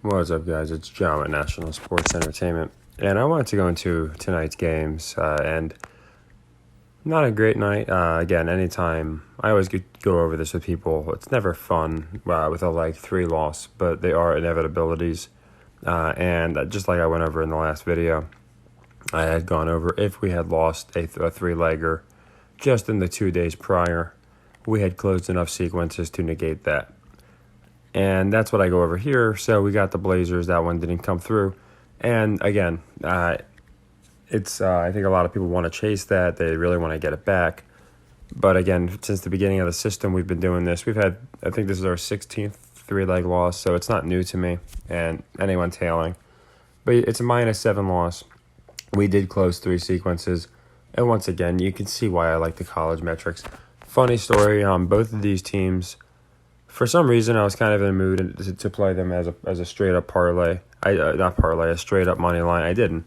What's up, guys? It's John at National Sports Entertainment, and I wanted to go into tonight's games, and not a great night. Again, anytime I always go over this with people, it's never fun with a like 3 loss, but they are inevitabilities. And just like I went over in the last video, I had gone over if we had lost a 3-legger just in the 2 days prior, we had closed enough sequences to negate that. And that's what I go over here. So we got the Blazers. That one didn't come through. And again, it's I think a lot of people want to chase that. They really want to get it back. But again, since the beginning of the system, we've been doing this. We've had, I think this is our 16th 3-leg loss. So it's not new to me and anyone tailing. But it's a -7 loss. We did close 3 sequences. And once again, you can see why I like the college metrics. Funny story on both of these teams. For some reason, I was kind of in the mood to play them as a straight up parlay. Not parlay, a straight up money line. I didn't.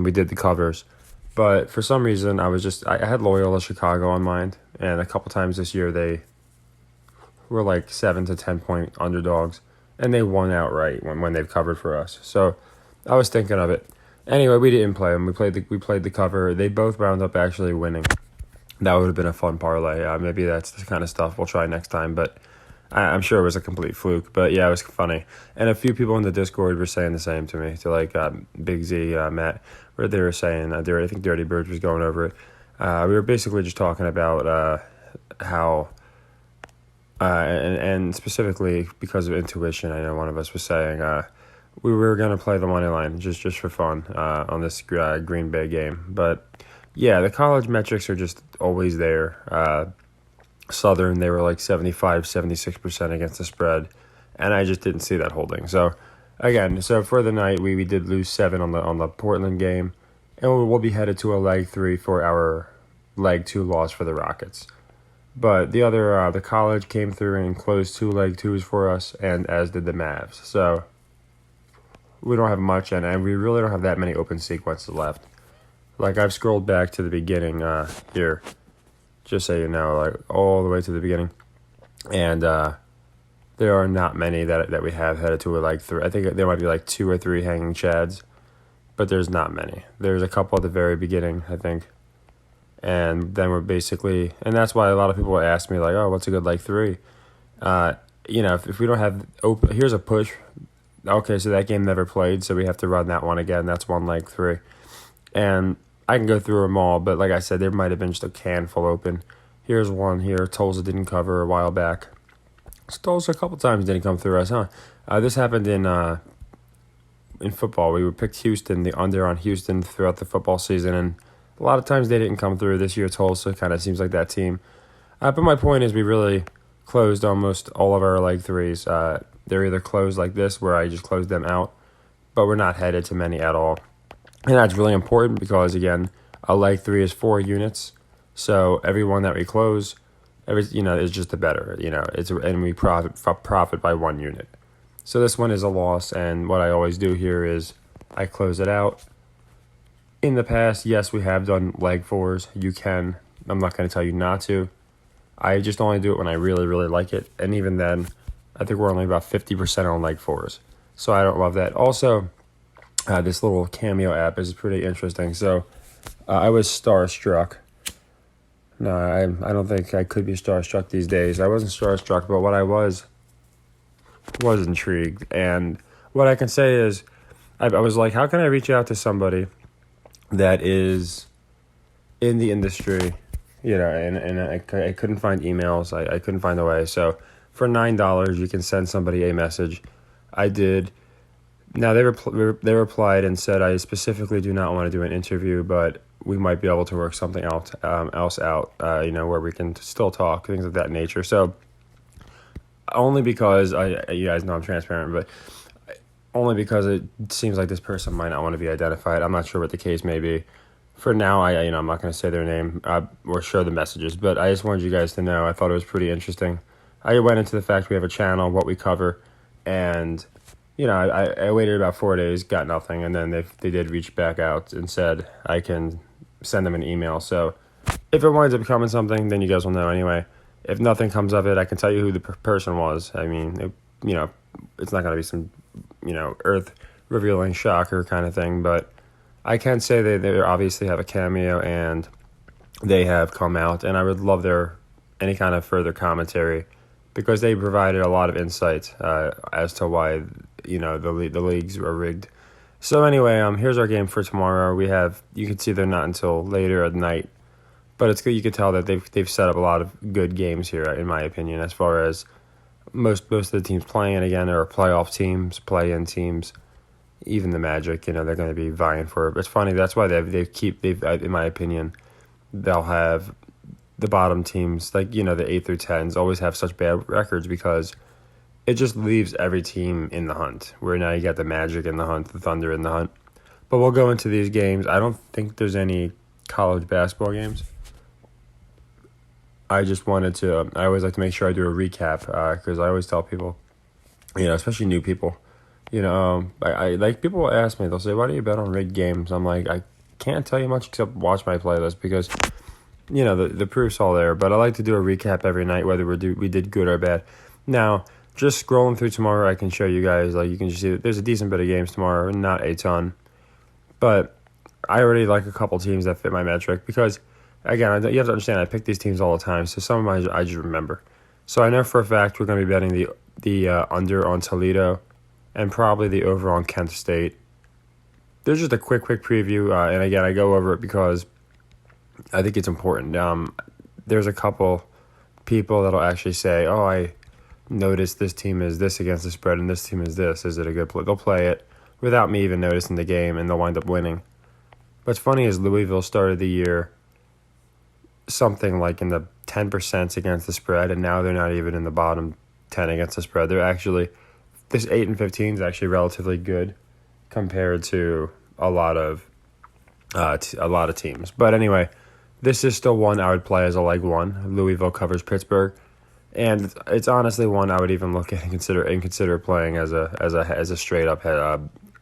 We did the covers, but for some reason, I had Loyola Chicago on mind, and a couple times this year they were like 7 to 10 point underdogs, and they won outright when they've covered for us. So I was thinking of it. Anyway, we didn't play them. We played the cover. They both wound up actually winning. That would have been a fun parlay. Maybe that's the kind of stuff we'll try next time, but I'm sure it was a complete fluke, but yeah, it was funny. And a few people in the Discord were saying the same to me, to like Big Z, Matt, where they were saying, I think Dirty Birds was going over it. We were basically just talking about how, and specifically because of intuition, I know one of us was saying we were going to play the money line just for fun on this Green Bay game. But yeah, the college metrics are just always there. Southern, they were like 75, 76% against the spread, and I just didn't see that holding. So again, for the night, we did lose 7 on the Portland game, and we'll be headed to a leg 3 for our leg 2 loss for the Rockets. But the other, the college came through and closed 2 leg 2s for us, and as did the Mavs. So we don't have much, and we really don't have that many open sequences left. Like I've scrolled back to the beginning here. Just so you know, like all the way to the beginning. And there are not many that we have headed to a leg 3. I think there might be like 2 or 3 hanging chads, but there's not many. There's a couple at the very beginning, I think. And then we're basically, and that's why a lot of people ask me like, oh, what's a good leg 3? If we don't have open, here's a push. Okay, so that game never played, so we have to run that one again. That's one leg 3. And I can go through them all, but like I said, there might have been just a handful open. Here's one here. Tulsa didn't cover a while back. Tulsa a couple times didn't come through us, huh? This happened in football. We would pick Houston, the under on Houston throughout the football season, and a lot of times they didn't come through. This year, Tulsa kind of seems like that team. But my point is we really closed almost all of our leg 3s. They're either closed like this, where I just closed them out, but we're not headed to many at all. And that's really important because, again, a leg 3 is 4 units. So every one that we close, is just the better. And we profit by 1 unit. So this one is a loss. And what I always do here is I close it out. In the past, yes, we have done leg 4s. You can. I'm not going to tell you not to. I just only do it when I really, really like it. And even then, I think we're only about 50% on leg 4s. So I don't love that. Also, this little Cameo app is pretty interesting. So I was starstruck. No, I don't think I could be starstruck these days. I wasn't starstruck, but what I was intrigued. And what I can say is I was like, how can I reach out to somebody that is in the industry? And I couldn't find emails. I couldn't find a way. So for $9, you can send somebody a message. I did. Now, they replied and said, I specifically do not want to do an interview, but we might be able to work something else out, where we can still talk, things of that nature. So only because, you guys know I'm transparent, but only because it seems like this person might not want to be identified. I'm not sure what the case may be. For now, I'm not going to say their name or show the messages, but I just wanted you guys to know. I thought it was pretty interesting. I went into the fact we have a channel, what we cover, and I waited about 4 days, got nothing, and then they did reach back out and said I can send them an email. So if it winds up becoming something, then you guys will know anyway. If nothing comes of it, I can tell you who the person was. I mean, it's not going to be some earth revealing shocker kind of thing, but I can say they obviously have a cameo and they have come out, and I would love their any kind of further commentary because they provided a lot of insight as to why the leagues were rigged. So anyway, here's our game for tomorrow. You can see they're not until later at night, but it's good. You can tell that they've set up a lot of good games here, in my opinion, as far as most of the teams playing again are playoff teams, play-in teams. Even the Magic, they're going to be vying for it. But it's funny. That's why they've in my opinion, they'll have the bottom teams like the 8 through 10s always have such bad records because it just leaves every team in the hunt. Where now you got the Magic in the hunt, the Thunder in the hunt. But we'll go into these games. I don't think there's any college basketball games. I just wanted to. I always like to make sure I do a recap because I always tell people, especially new people, I like people will ask me. They'll say, "Why do you bet on rigged games?" I'm like, I can't tell you much except watch my playlist because, the proof's all there. But I like to do a recap every night, whether we did good or bad. Now, just scrolling through tomorrow, I can show you guys. Like you can just see that there's a decent bit of games tomorrow, not a ton, but I already like a couple teams that fit my metric because. Again, you have to understand, I pick these teams all the time, so some of them I just remember. So I know for a fact we're going to be betting the under on Toledo and probably the over on Kent State. There's just a quick preview, and again, I go over it because I think it's important. There's a couple people that'll actually say, oh, I noticed this team is this against the spread and this team is this. Is it a good play? They'll play it without me even noticing the game, and they'll wind up winning. What's funny is Louisville started the year something like in the 10% against the spread, and now they're not even in the bottom 10 against the spread. They're actually this 8-15 is actually relatively good compared to a lot of teams. But anyway, this is still one I would play as a leg one. Louisville covers Pittsburgh, and it's honestly one I would even look at and consider playing as a straight up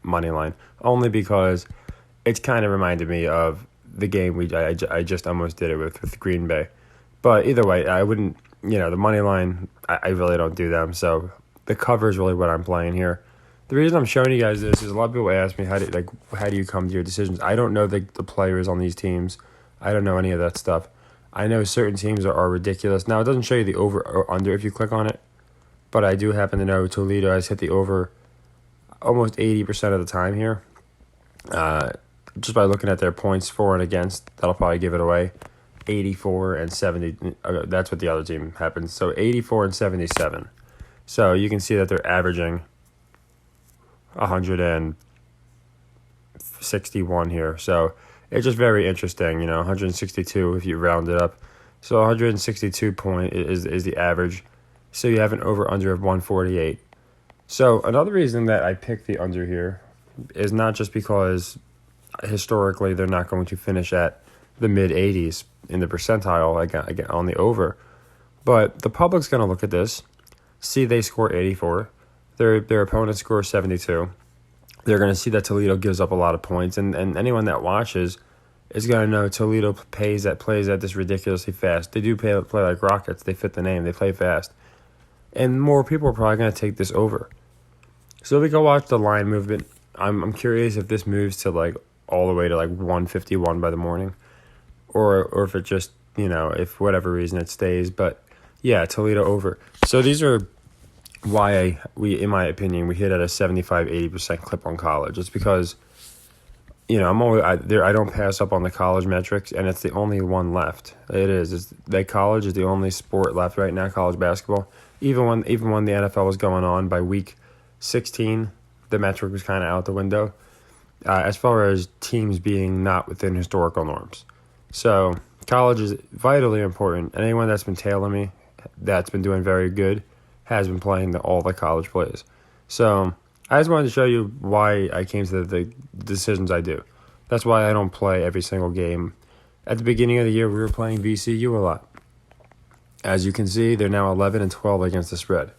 money line, only because it's kind of reminded me of the game I just almost did it with Green Bay. But either way, I wouldn't, the money line, I really don't do them. So the cover is really what I'm playing here. The reason I'm showing you guys this is a lot of people ask me, how do you come to your decisions? I don't know the players on these teams. I don't know any of that stuff. I know certain teams are ridiculous. Now, it doesn't show you the over or under if you click on it, but I do happen to know Toledo has hit the over almost 80% of the time here. Just by looking at their points for and against, that'll probably give it away. 84 and 70. That's what the other team happens. So 84 and 77. So you can see that they're averaging 161 here. So it's just very interesting. 162 if you round it up. So 162 point is the average. So you have an over-under of 148. So another reason that I picked the under here is not just because historically they're not going to finish at the mid-80s in the percentile again on the over, but the public's going to look at this, see they score 84, their opponent scores 72. They're going to see that Toledo gives up a lot of points, and anyone that watches is going to know Toledo plays at this ridiculously fast. They do play like rockets. They fit the name. They play fast, and more people are probably going to take this over. So we go watch the line movement. I'm curious if this moves to like all the way to like 151 by the morning, or if it just, if for whatever reason it stays. But yeah, Toledo over. So these are why in my opinion, we hit at a 75-80% clip on college. It's because, I'm always I don't pass up on the college metrics, and it's the only one left. It is. College is the only sport left right now, college basketball. Even when the NFL was going on by week 16, the metric was kind of out the window. As far as teams being not within historical norms. So college is vitally important. And anyone that's been tailing me, that's been doing very good, has been playing all the college plays. So I just wanted to show you why I came to the decisions I do. That's why I don't play every single game. At the beginning of the year, we were playing VCU a lot. As you can see, they're now 11 and 12 against the spread.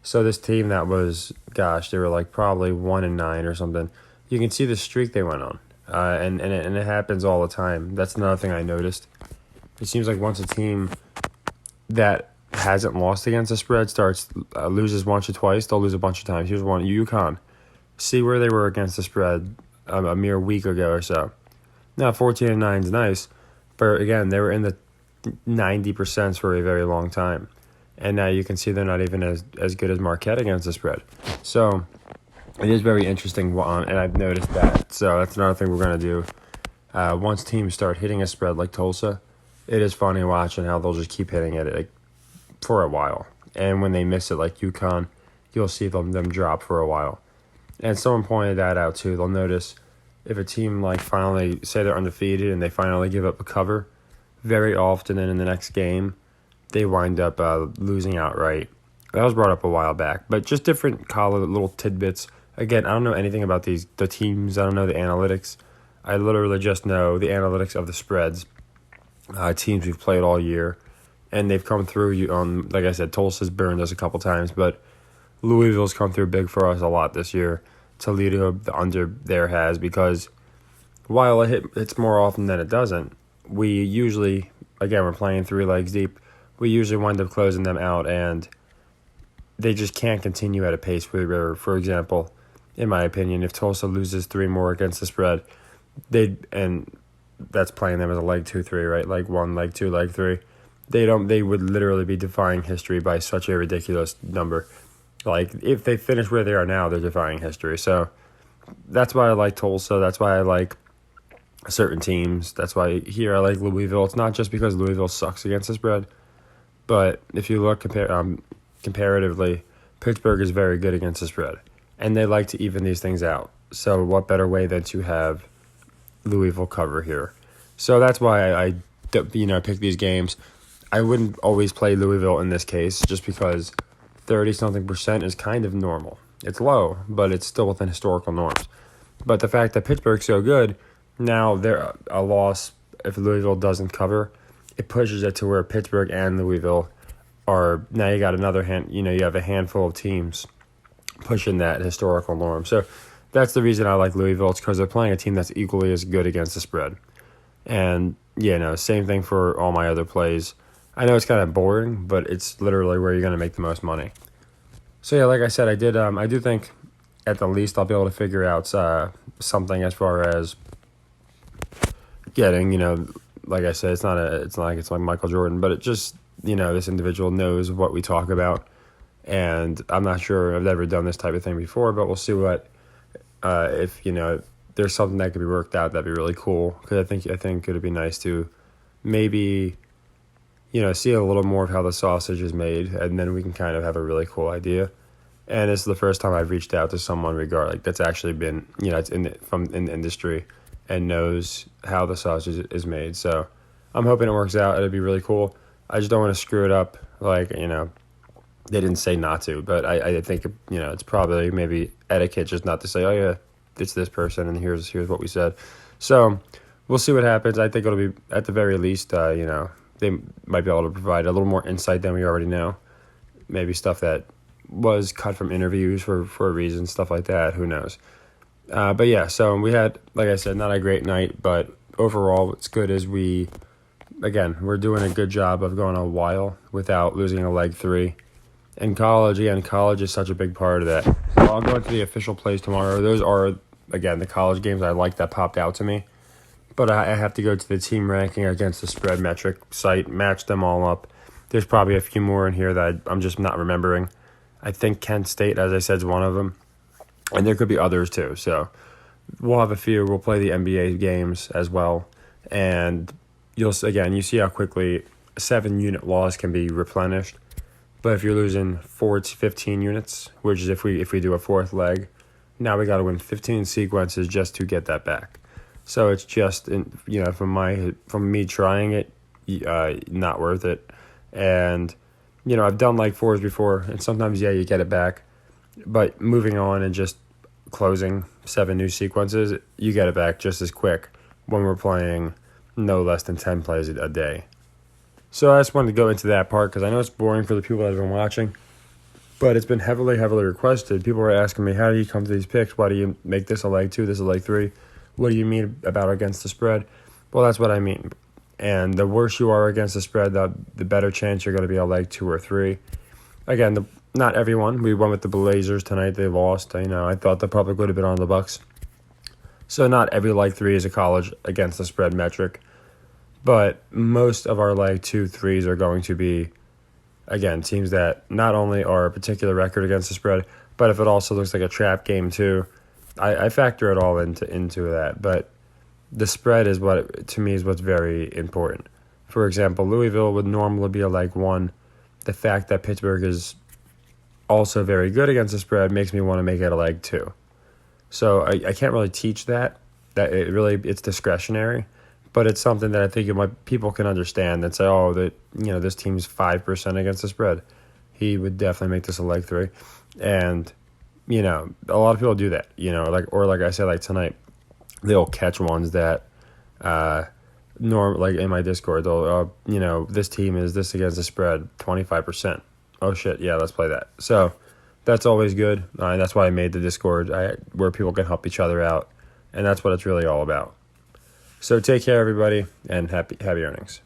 So this team that was, they were like probably 1-9 or something. You can see the streak they went on, and it happens all the time. That's another thing I noticed. It seems like once a team that hasn't lost against the spread loses once or twice, they'll lose a bunch of times. Here's one, UConn. see where they were against the spread a mere week ago or so. Now 14-9 is nice, but again, they were in the 90% for a very long time. And now you can see they're not even as good as Marquette against the spread. So it is very interesting, and I've noticed that. So that's another thing we're going to do. Once teams start hitting a spread like Tulsa, it is funny watching how they'll just keep hitting it like, for a while. And when they miss it like UConn, you'll see them drop for a while. And someone pointed that out too. They'll notice if a team like finally, say they're undefeated and they finally give up a cover, very often then in the next game, they wind up losing outright. That was brought up a while back, but just different college little tidbits. Again, I don't know anything about the teams. I don't know the analytics. I literally just know the analytics of the spreads. Teams we've played all year, and they've come through. Like I said, Tulsa's burned us a couple times, but Louisville's come through big for us a lot this year. Toledo, the under there has, because while it hits more often than it doesn't, we usually, again, we're playing 3 legs deep. We usually wind up closing them out, and they just can't continue at a pace where, for example, in my opinion, if Tulsa loses 3 more against the spread, and that's playing them as a leg 2-3, right? Leg 1, leg 2, leg 3. They would literally be defying history by such a ridiculous number. Like, if they finish where they are now, they're defying history. So that's why I like Tulsa. That's why I like certain teams. That's why here I like Louisville. It's not just because Louisville sucks against the spread. But if you look comparatively, Pittsburgh is very good against the spread, and they like to even these things out. So what better way than to have Louisville cover here? So that's why I pick these games. I wouldn't always play Louisville in this case, just because 30-something% is kind of normal. It's low, but it's still within historical norms. But the fact that Pittsburgh's so good, now they're a loss if Louisville doesn't cover, it pushes it to where Pittsburgh and Louisville are, now you got another you have a handful of teams pushing that historical norm. So that's the reason I like Louisville. It's because they're playing a team that's equally as good against the spread. And, same thing for all my other plays. I know it's kind of boring, but it's literally where you're going to make the most money. So, yeah, like I said, I do think at the least I'll be able to figure out something as far as getting, like I said, it's not like it's like Michael Jordan, but it just, this individual knows what we talk about. And I'm not sure I've ever done this type of thing before, but we'll see what, if there's something that could be worked out, that'd be really cool. Because I think it'd be nice to maybe, see a little more of how the sausage is made, and then we can kind of have a really cool idea. And it's the first time I've reached out to someone that's actually been, it's in the industry and knows how the sausage is made. So I'm hoping it works out. It'd be really cool. I just don't want to screw it up. Like, they didn't say not to, but I think, it's probably maybe etiquette just not to say, oh yeah, it's this person and here's what we said. So we'll see what happens. I think it'll be, at the very least, they might be able to provide a little more insight than we already know. Maybe stuff that was cut from interviews for a reason, stuff like that. Who knows? But yeah, so we had, like I said, not a great night, but overall what's good is we're doing a good job of going a while without losing a leg 3. And college is such a big part of that. So I'll go into the official plays tomorrow. Those are, again, the college games I like that popped out to me. But I have to go to the team ranking against the spread metric site, match them all up. There's probably a few more in here that I'm just not remembering. I think Kent State, as I said, is one of them. And there could be others too. So we'll have a few. We'll play the NBA games as well. And you see how quickly a 7-unit loss can be replenished. But if you're losing 4 to 15 units, which is if we do a 4th leg, now we got to win 15 sequences just to get that back. So it's just, from me trying it, not worth it. And, I've done like 4s before, and sometimes, you get it back. But moving on and just closing 7 new sequences, you get it back just as quick when we're playing no less than 10 plays a day. So I just wanted to go into that part because I know it's boring for the people that have been watching, but it's been heavily, heavily requested. People are asking me, how do you come to these picks? Why do you make this a leg 2, this a leg 3? What do you mean about against the spread? Well, that's what I mean. And the worse you are against the spread, the better chance you're going to be a leg 2 or 3. Again, not everyone. We went with the Blazers tonight. They lost. I thought the public would have been on the Bucks. So not every leg 3 is a college against the spread metric. But most of our leg 2 threes are going to be, again, teams that not only are a particular record against the spread, but if it also looks like a trap game too, I factor it all into that. But the spread is to me is what's very important. For example, Louisville would normally be a leg 1. The fact that Pittsburgh is also very good against the spread makes me want to make it a leg 2. So I can't really teach that. It's discretionary, but it's something that I think people can understand and say, oh, this team's 5% against the spread. He would definitely make this a leg 3, and a lot of people do that. Like I said, like tonight, they'll catch ones that like in my Discord, they'll this team is this against the spread 25%. Oh shit, yeah, let's play that. So that's always good, and that's why I made the Discord where people can help each other out, and that's what it's really all about. So take care, everybody, and happy earnings.